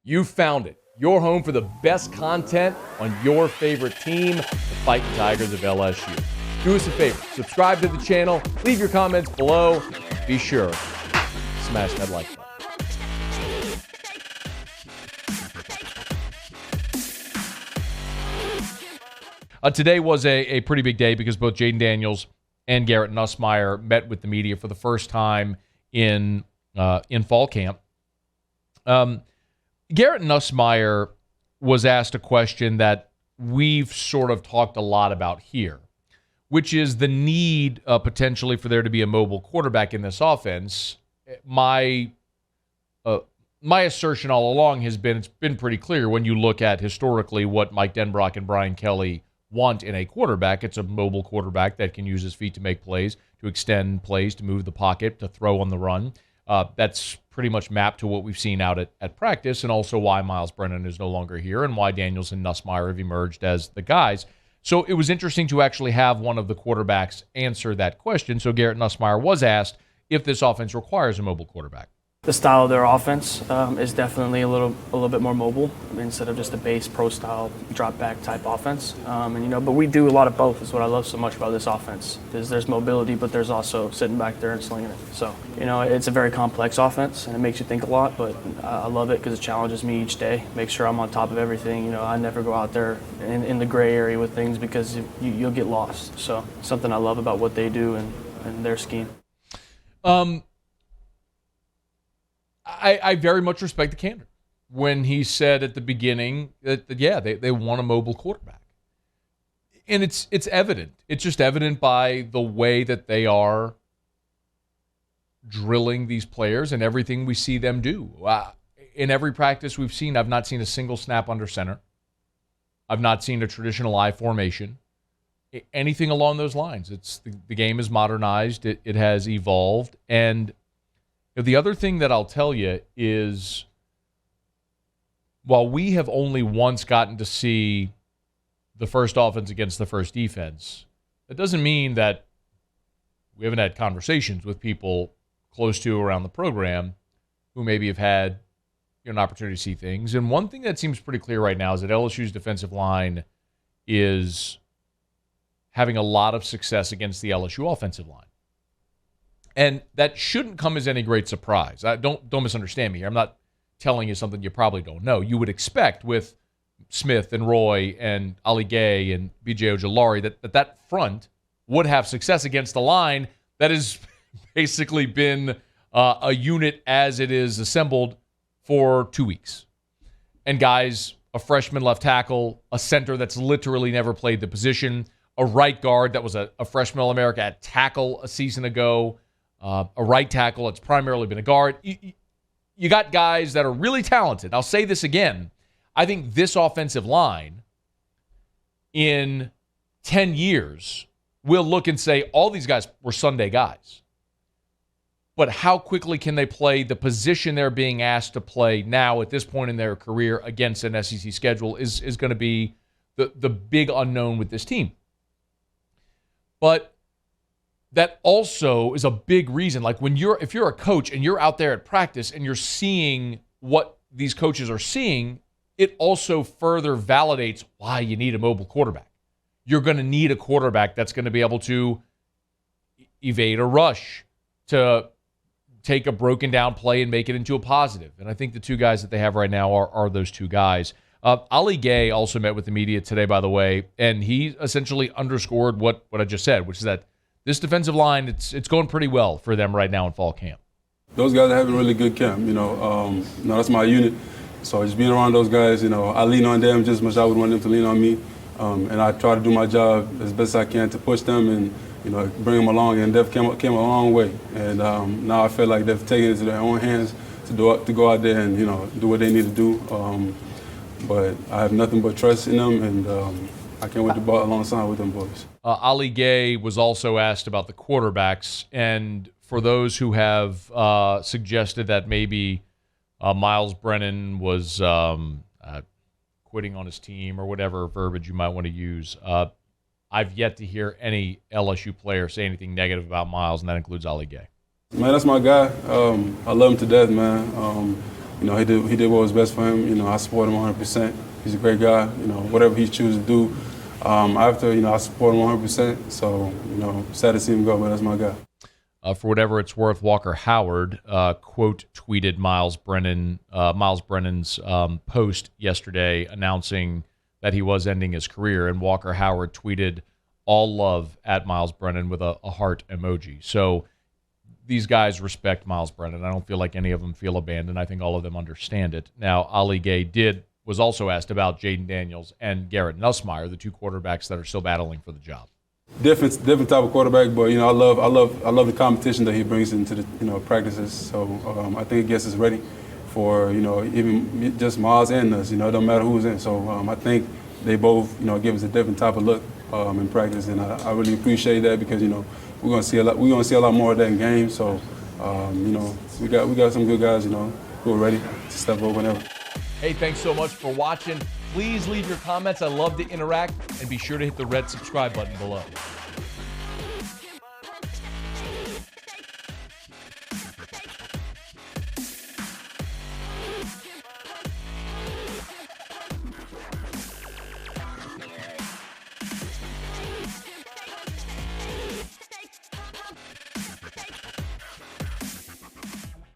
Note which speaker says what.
Speaker 1: You found it. Your home for the best content on your favorite team, the Fighting Tigers of LSU. Do us a favor. Subscribe to the channel. Leave your comments below. Be sure to smash that like button. Today was a pretty big day because both Jaden Daniels and Garrett Nussmeier met with the media for the first time in fall camp. Garrett Nussmeier was asked a question that we've sort of talked a lot about here, which is the need potentially for there to be a mobile quarterback in this offense. My assertion all along has been, it's been pretty clear when you look at historically what Mike Denbrock and Brian Kelly want in a quarterback. It's a mobile quarterback that can use his feet to make plays, to extend plays, to move the pocket, to throw on the run. That's pretty much mapped to what we've seen out at practice, and also why Myles Brennan is no longer here and why Daniels and Nussmeier have emerged as the guys. So it was interesting to actually have one of the quarterbacks answer that question. So Garrett Nussmeier was asked if this offense requires a mobile quarterback.
Speaker 2: The style of their offense is definitely a little bit more mobile instead of just a base pro style drop back type offense. But we do a lot of both. Is what I love so much about this offense. Is there's mobility, but there's also sitting back there and slinging it. So it's a very complex offense and it makes you think a lot. But I love it because it challenges me each day. Make sure I'm on top of everything. I never go out there in the gray area with things because you'll get lost. So something I love about what they do and their scheme.
Speaker 1: I very much respect the candor when he said at the beginning that they want a mobile quarterback. And it's evident. It's just evident by the way that they are drilling these players and everything we see them do. In every practice we've seen, I've not seen a single snap under center. I've not seen a traditional I formation. Anything along those lines. It's the game is modernized. It has evolved. And the other thing that I'll tell you is, while we have only once gotten to see the first offense against the first defense, that doesn't mean that we haven't had conversations with people close to around the program who maybe have had an opportunity to see things. And one thing that seems pretty clear right now is that LSU's defensive line is having a lot of success against the LSU offensive line. And that shouldn't come as any great surprise. Don't misunderstand me here. I'm not telling you something you probably don't know. You would expect with Smith and Roy and Ali Gay and B.J. Ojulari that front would have success against the line that has basically been a unit as it is assembled for 2 weeks. And guys, a freshman left tackle, a center that's literally never played the position, a right guard that was a freshman All-America at tackle a season ago, a right tackle that's primarily been a guard. You got guys that are really talented. I'll say this again. I think this offensive line in 10 years will look and say all these guys were Sunday guys. But how quickly can they play the position they're being asked to play now at this point in their career against an SEC schedule is going to be the big unknown with this team. But that also is a big reason. Like if you're a coach and you're out there at practice and you're seeing what these coaches are seeing, it also further validates why you need a mobile quarterback. You're going to need a quarterback that's going to be able to evade a rush, to take a broken down play and make it into a positive. And I think the two guys that they have right now are those two guys. Ali Gay also met with the media today, by the way, and he essentially underscored what I just said, which is that this defensive line, it's going pretty well for them right now in fall camp.
Speaker 3: Those guys are having a really good camp. That's my unit. So just being around those guys, I lean on them just as much as I would want them to lean on me. And I try to do my job as best as I can to push them and, bring them along. And they've came a long way. And now I feel like they've taken it into their own hands to go out there and, do what they need to do. But I have nothing but trust in them, and I can't wait to ball alongside with them boys.
Speaker 1: Ali Gay was also asked about the quarterbacks, and for those who have suggested that maybe Myles Brennan was quitting on his team or whatever verbiage you might want to use, I've yet to hear any LSU player say anything negative about Myles, and that includes Ali Gay.
Speaker 3: Man, that's my guy. I love him to death, man. you know, he did what was best for him. You know, I support him 100%. He's a great guy. You know, whatever he chooses to do after, you know, I support him 100%. So, you know, sad to see him go, but that's my guy.
Speaker 1: For whatever it's worth, Walker Howard quote tweeted Miles Brennan's post yesterday announcing that he was ending his career, and Walker Howard tweeted all love at Miles Brennan with a heart emoji. So these guys respect Miles Brennan. I don't feel like any of them feel abandoned. I think all of them understand it. Now, Ali Gay was also asked about Jaden Daniels and Garrett Nussmeier, the two quarterbacks that are still battling for the job.
Speaker 3: Different type of quarterback, but you know, I love the competition that he brings into the, you know, practices. So I think it gets us ready for, you know, even just Miles and us. You know, it don't matter who's in. So I think they both, you know, give us a different type of look in practice, and I really appreciate that because, you know, we're gonna see a lot more of that in games. So you know, we got some good guys, you know, who are ready to step up whenever.
Speaker 1: Hey, thanks so much for watching. Please leave your comments. I love to interact, and be sure to hit the red subscribe button below.